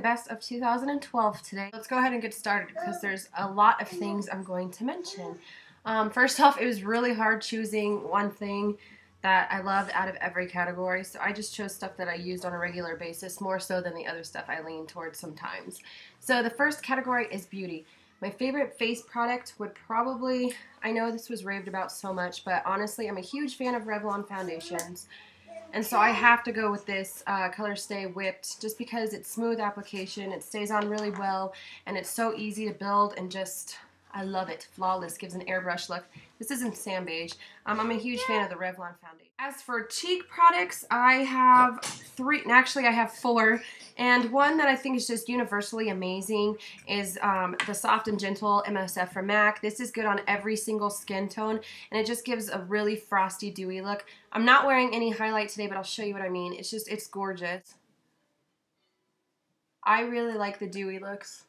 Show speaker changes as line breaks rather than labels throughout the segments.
best of 2012 today. Let's go ahead and get started because there's a lot of things I'm going to mention. First off, it was really hard choosing one thing that I loved out of every category, so I just chose stuff that I used on a regular basis, more so than the other stuff I lean towards sometimes. So the first category is beauty. My favorite face product would probably, I know this was raved about so much, but honestly I'm a huge fan of Revlon foundations. And so I have to go with this Color Stay Whipped just because it's smooth application, it stays on really well, and it's so easy to build and just, I love it. Flawless, gives an airbrush look. This isn't sand beige. I'm a huge fan of the Revlon foundation. As for cheek products, I have I have four, and one that I think is just universally amazing is the Soft and Gentle MSF from MAC. This is good on every single skin tone, and it just gives a really frosty, dewy look. I'm not wearing any highlight today, but I'll show you what I mean. It's gorgeous. I really like the dewy looks.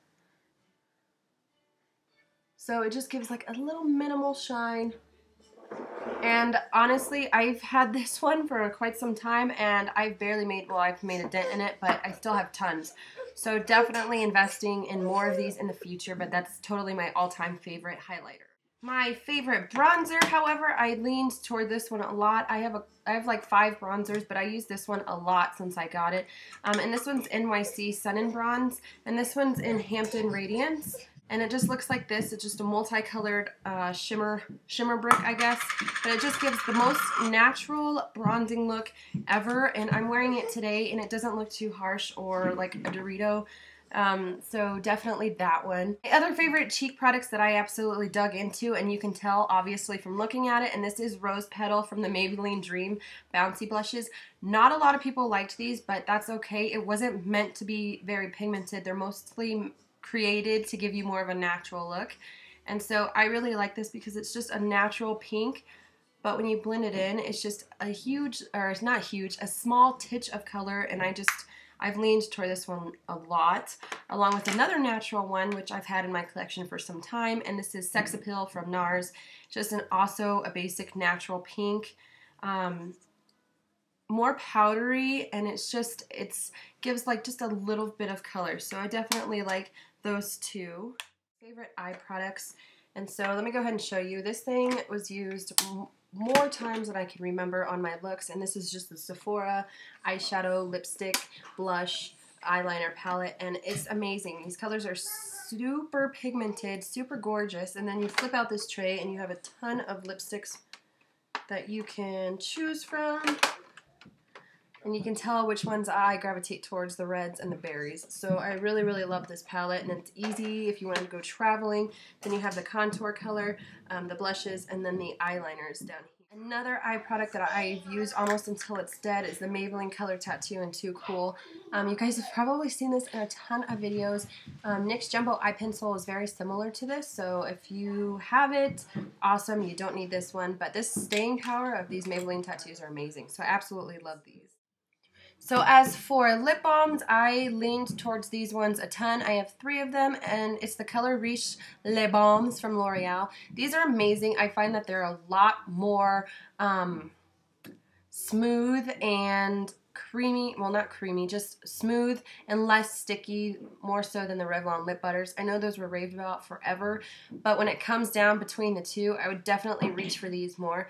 So it just gives like a little minimal shine. And honestly, I've had this one for quite some time and I've barely made, well, I've made a dent in it, but I still have tons. So definitely investing in more of these in the future, but that's totally my all-time favorite highlighter. My favorite bronzer, however, I leaned toward this one a lot. I have like 5 bronzers, but I use this one a lot since I got it. And this one's NYC Sun and Bronze, and this one's in Hampton Radiance. And it just looks like this. It's just a multicolored shimmer brick, I guess. But it just gives the most natural bronzing look ever. And I'm wearing it today, and it doesn't look too harsh or like a Dorito. So definitely that one. My other favorite cheek products that I absolutely dug into, and you can tell obviously from looking at it, and this is Rose Petal from the Maybelline Dream Bouncy Blushes. Not a lot of people liked these, but that's okay. It wasn't meant to be very pigmented. They're mostly created to give you more of a natural look, and so I really like this because it's just a natural pink, but when you blend it in, it's just a huge, or it's not huge, a small titch of color, and I've leaned toward this one a lot, along with another natural one which I've had in my collection for some time, and this is Sex Appeal from NARS. Just also a basic natural pink, more powdery, and it gives like just a little bit of color, so I definitely like those two. Favorite eye products, and so let me go ahead and show you. This thing was used more times than I can remember on my looks, and this is just the Sephora eyeshadow, lipstick, blush, eyeliner palette, and it's amazing. These colors are super pigmented, super gorgeous, and then you flip out this tray and you have a ton of lipsticks that you can choose from. And you can tell which ones I gravitate towards, the reds and the berries. So I really, really love this palette, and it's easy if you want to go traveling. Then you have the contour color, the blushes, and then the eyeliners down here. Another eye product that I've used almost until it's dead is the Maybelline Color Tattoo in Too Cool. You guys have probably seen this in a ton of videos. NYX Jumbo Eye Pencil is very similar to this, so if you have it, awesome. You don't need this one, but this staying power of these Maybelline tattoos are amazing, so I absolutely love these. So as for lip balms, I leaned towards these ones a ton. I have 3 of them, and it's the Color Riche Lip Balms from L'Oreal. These are amazing. I find that they're a lot more smooth and creamy, well, not creamy, just smooth and less sticky, more so than the Revlon lip butters. I know those were raved about forever, but when it comes down between the two, I would definitely reach for these more.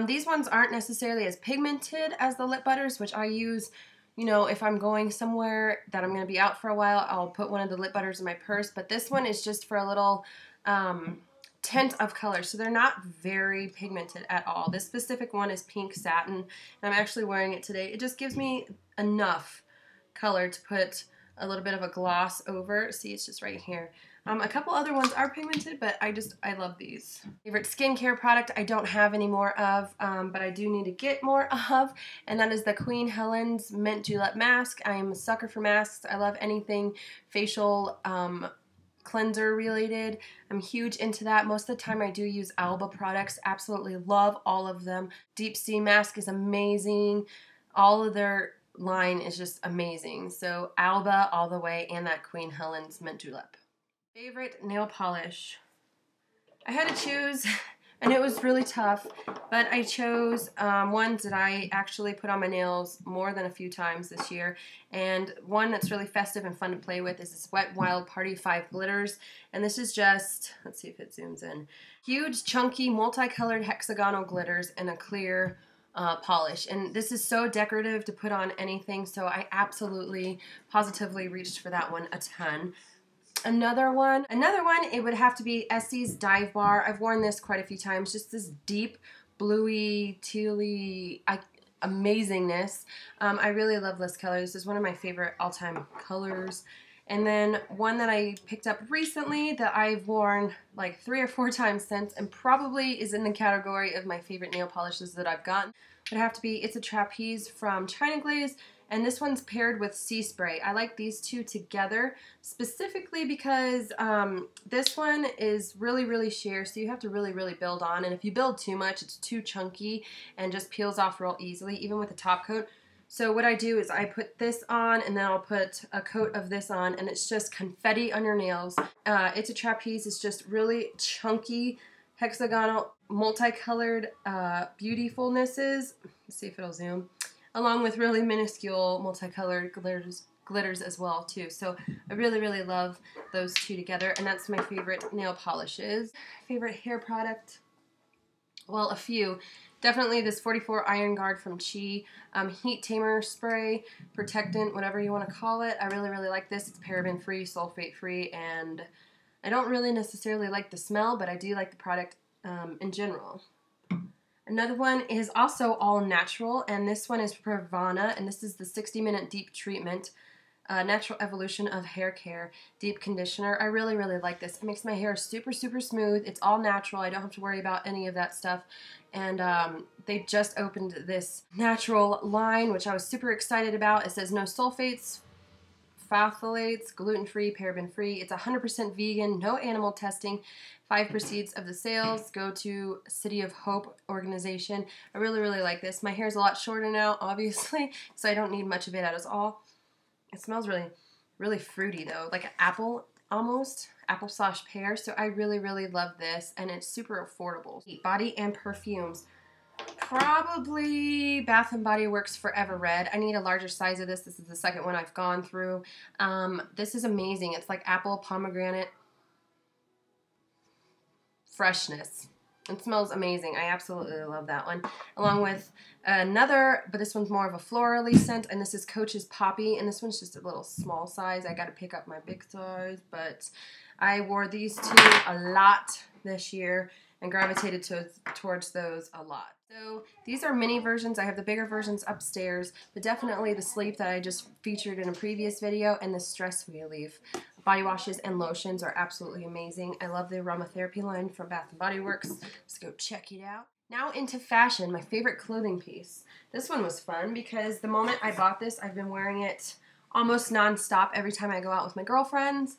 These ones aren't necessarily as pigmented as the lip butters, which I use, you know, if I'm going somewhere that I'm going to be out for a while, I'll put one of the lip butters in my purse, but this one is just for a little tint of color, so they're not very pigmented at all. This specific one is pink satin, and I'm actually wearing it today. It just gives me enough color to put a little bit of a gloss over. See, it's just right here. A couple other ones are pigmented, but I love these. Favorite skincare product I don't have any more of, but I do need to get more of, and that is the Queen Helen's Mint Julep Mask. I am a sucker for masks. I love anything facial cleanser related. I'm huge into that. Most of the time I do use Alba products. Absolutely love all of them. Deep Sea Mask is amazing. All of their line is just amazing. So Alba all the way, and that Queen Helen's Mint Julep. Favorite nail polish. I had to choose, and it was really tough. But I chose ones that I actually put on my nails more than a few times this year. And one that's really festive and fun to play with is this wetnwild Party 5 glitters. And this is just, let's see if it zooms in, huge, chunky, multicolored hexagonal glitters and a clear polish. And this is so decorative to put on anything, so I absolutely, positively reached for that one a ton. Another one, it would have to be Essie's Dive Bar. I've worn this quite a few times. Just this deep, bluey, tealy amazingness. I really love this color. This is one of my favorite all-time colors. And then one that I picked up recently that I've worn like 3 or 4 times since and probably is in the category of my favorite nail polishes that I've gotten would have to be It's a Trapeze from China Glaze. And this one's paired with Sea Spray. I like these two together specifically because this one is really, really sheer, so you have to really, really build on. And if you build too much, it's too chunky and just peels off real easily, even with a top coat. So what I do is I put this on and then I'll put a coat of this on and it's just confetti on your nails. It's a Trapeze. It's just really chunky, hexagonal, multicolored beautifulnesses. Let's see if it'll zoom. Along with really minuscule multicolored glitters as well too. So I really, really love those two together, and that's my favorite nail polishes. Favorite hair product? Well, a few. Definitely this 44 Iron Guard from Chi. Heat tamer spray, protectant, whatever you want to call it. I really, really like this. It's paraben free, sulfate free, and I don't really necessarily like the smell, but I do like the product in general. Another one is also all natural, and this one is Pravana, and this is the 60-minute deep treatment, natural evolution of hair care, deep conditioner. I really, really like this. It makes my hair super, super smooth. It's all natural. I don't have to worry about any of that stuff. And they just opened this natural line, which I was super excited about. It says no sulfates, phthalates, gluten-free, paraben-free. It's 100% vegan, no animal testing. 5 proceeds of the sales go to City of Hope organization. I really, really like this. My hair is a lot shorter now, obviously, so I don't need much of it at all. It smells really, really fruity, though, like an apple almost, apple/pear. So I really, really love this, and it's super affordable. Body and perfumes. Probably Bath & Body Works Forever Red. I need a larger size of this. This is the second one I've gone through. This is amazing. It's like apple, pomegranate, freshness. It smells amazing. I absolutely love that one. Along with another, but this one's more of a florally scent, and this is Coach's Poppy, and this one's just a little small size. I got to pick up my big size, but I wore these two a lot this year and gravitated towards those a lot. So these are mini versions. I have the bigger versions upstairs, but definitely the Sleep that I just featured in a previous video and the Stress Relief. Body washes and lotions are absolutely amazing. I love the aromatherapy line from Bath & Body Works. Let's go check it out. Now into fashion, my favorite clothing piece. This one was fun because the moment I bought this, I've been wearing it almost non-stop every time I go out with my girlfriends.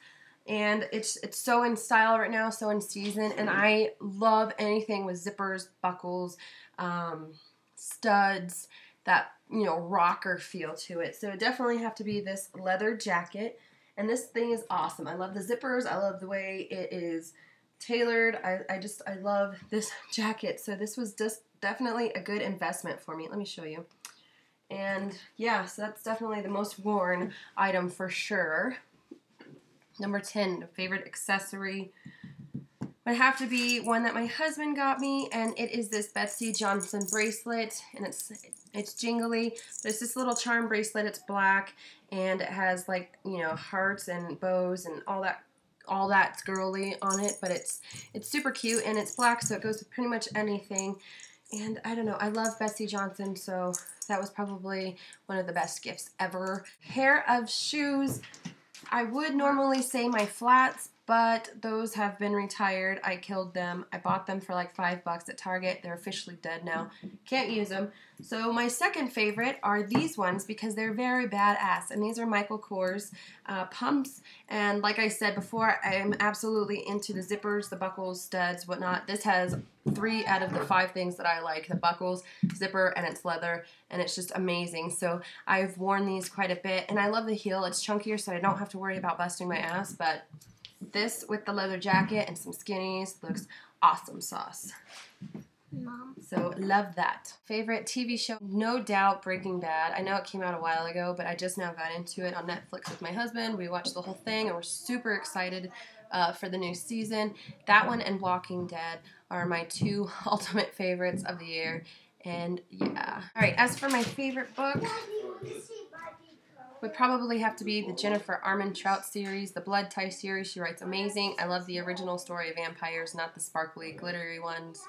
And it's so in style right now, so in season, and I love anything with zippers, buckles, studs, that, you know, rocker feel to it. So it definitely have to be this leather jacket, and this thing is awesome. I love the zippers. I love the way it is tailored. I love this jacket. So this was just definitely a good investment for me. Let me show you. And yeah, so that's definitely the most worn item for sure. Number 10, favorite accessory would have to be one that my husband got me, and it is this Betsey Johnson bracelet, and it's jingly, but it's this little charm bracelet. It's black, and it has, like, you know, hearts and bows and all that's girly on it, but it's super cute, and it's black, so it goes with pretty much anything. And I don't know, I love Betsey Johnson, so that was probably one of the best gifts ever. Pair of shoes. I would normally say my flats, but those have been retired. I killed them. I bought them for like $5 at Target. They're officially dead now. Can't use them. So my second favorite are these ones because they're very badass. And these are Michael Kors pumps. And like I said before, I am absolutely into the zippers, the buckles, studs, whatnot. This has 3 out of the 5 things that I like. The buckles, zipper, and it's leather. And it's just amazing. So I've worn these quite a bit. And I love the heel. It's chunkier, so I don't have to worry about busting my ass. But this with the leather jacket and some skinnies looks awesome sauce.
Mom.
So love that. Favorite TV show? No doubt Breaking Bad. I know it came out a while ago, but I just now got into it on Netflix with my husband. We watched the whole thing and we're super excited for the new season. That one and Walking Dead are my two ultimate favorites of the year. And yeah. Alright, as for my favorite book, would probably have to be the Jennifer Armentrout series, the Blood Tie series. She writes amazing. I love the original story of vampires, not the sparkly, glittery ones.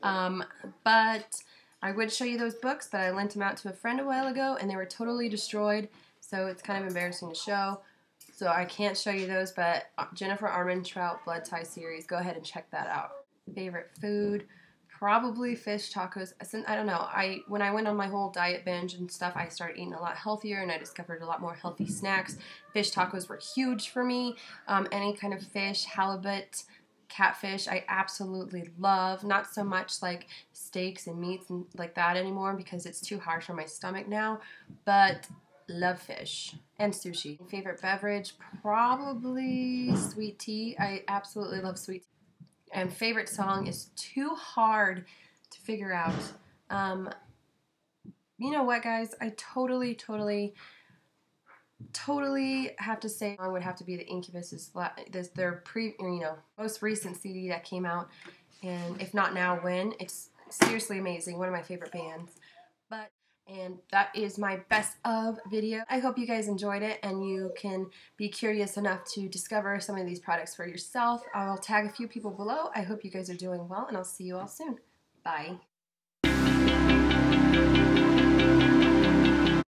But I would show you those books, but I lent them out to a friend a while ago, and they were totally destroyed, so it's kind of embarrassing to show. So I can't show you those, but Jennifer Armentrout Blood Tie series, go ahead and check that out. Favorite food? Probably fish tacos. I don't know. When I went on my whole diet binge and stuff, I started eating a lot healthier, and I discovered a lot more healthy snacks. Fish tacos were huge for me. Any kind of fish, halibut, catfish, I absolutely love. Not so much like steaks and meats and like that anymore because it's too harsh on my stomach now, but love fish and sushi. Favorite beverage? Probably sweet tea. I absolutely love sweet tea. And favorite song is too hard to figure out. You know what, guys? I totally have to say it would have to be the Incubus's their most recent CD that came out, and if not now, when? It's seriously amazing. One of my favorite bands. And that is my best of video. I hope you guys enjoyed it and you can be curious enough to discover some of these products for yourself. I'll tag a few people below. I hope you guys are doing well, and I'll see you all soon. Bye.